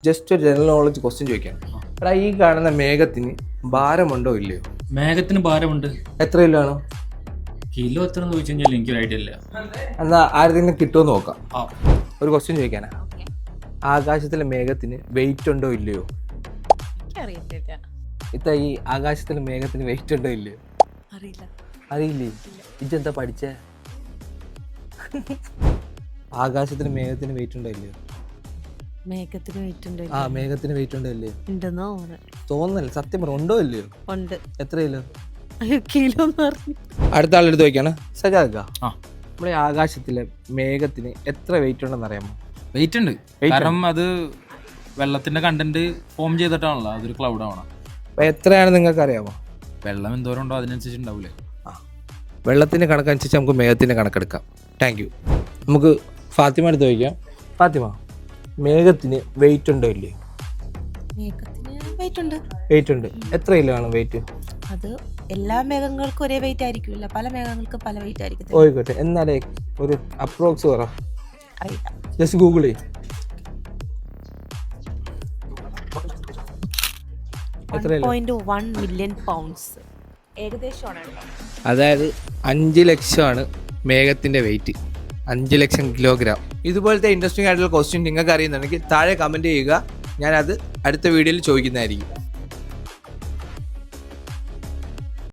Just ഒരു general knowledge question ചോദിക്കാം. എടാ, ഈ കാണുന്ന മേഘത്തിന് ഭാരമുണ്ടോ ഇല്ലയോ? മേഘത്തിന് ഭാരമുണ്ട്. എത്ര കിലോ ആണ്? കിലോ എത്ര എന്ന് ചോദിച്ചു കഴിഞ്ഞാൽ എനിക്കൊരു ഐഡിയ ഇല്ല. എന്നാ ആരെങ്കിലും കിട്ടുമെന്ന് നോക്കാം. ആ, ഒരു ക്വസ്റ്റ്യൻ ചോദിക്കാനാ. ആകാശത്തിലെ മേഘത്തിന് വെയിറ്റ് ഉണ്ടോ ഇല്ലയോ? ഇത്ത ഈ ആകാശത്തിലെ മേഘത്തിന് വെയിറ്റ് ഉണ്ടോ ഇല്ലയോ? അറിയില്ലേ? ഇജെന്താ പഠിച്ചേ? ആകാശത്തിന് മേഘത്തിന് വെയിറ്റ് ഉണ്ടോ ഇല്ലയോ? മേഘത്തിന് വെയിറ്റ് ഉണ്ടോ? ആ, മേഘത്തിന് വെയിറ്റ് ഉണ്ടോ ഇല്ലയോ? ഉണ്ടെന്നോ തോന്നല്ല, സത്യം പറ, ഉണ്ടോ ഇല്ലയോ? ഉണ്ട്. എത്ര കിലോ? കിലോ എന്ന് പറഞ്ഞു. അടുത്ത ആളെടുത്ത് ചോദിക്കാണ്. സജാദ, ആ. നമ്മുടെ ആകാശത്തിലെ മേഘത്തിന് എത്ര വെയിറ്റ് ഉണ്ടെന്ന് അറിയാമോ? വെയിറ്റ് ഉണ്ട്. കാരണം അത് വെള്ളത്തിന്റെ കണ്ടന്റ് ഫോം ചെയ്തിട്ടാണല്ലോ, അതൊരു ക്ലൗഡ് ആവണം. അപ്പൊ എത്രയാണ് നിങ്ങൾക്ക് അറിയാമോ? വെള്ളം എന്തോരം ഉണ്ടോ അതിനനുസരിച്ച് ഉണ്ടാവൂലേ? ആ, വെള്ളത്തിന്റെ കണക്കനുസരിച്ച് നമുക്ക് മേഘത്തിന്റെ കണക്കെടുക്കാം. Thank you. നമുക്ക് ഫാത്തിമ അടുത്ത് ചോദിക്കാം. ഫാത്തിമ, മേഘത്തിന് വെയിറ്റ് ഉണ്ടോ ഇല്ലേ? മേഘത്തിന് വെയിറ്റ് ഉണ്ട്. വെയിറ്റ് ഉണ്ട്. എത്ര കിലോ ആണ് വെയിറ്റ്? അത് എല്ലാ മേഘങ്ങൾക്കും ഒരേ വെയിറ്റ് ആയിരിക്കില്ല, പല മേഘങ്ങൾക്കും പല വെയിറ്റ് ആയിരിക്കും. ഓയിക്കോട്ടെ, എന്നാലേ ഒരു അപ്രോക്സ് പറ. അറിയില്ല, ജസ്റ്റ് ഗൂഗിൾ ചെയ്യും. എത്ര? 1.1 മില്യൺ പൗണ്ട്സ് ഏകദേശമാണ്. അതായത് 5 ലക്ഷമാണ് മേഘത്തിന്റെ വെയിറ്റ്. 5 ലക്ഷം കിലോഗ്രാം. ഇതുപോലത്തെ ഇൻട്രസ്റ്റിംഗ് ആയിട്ടുള്ള ക്വസ്റ്റ്യൻ നിങ്ങൾക്ക് അറിയുന്നുണ്ടെങ്കിൽ താഴെ കമന്റ് ചെയ്യുക. ഞാനത് അടുത്ത വീഡിയോയിൽ ചോദിക്കുന്നതായിരിക്കും.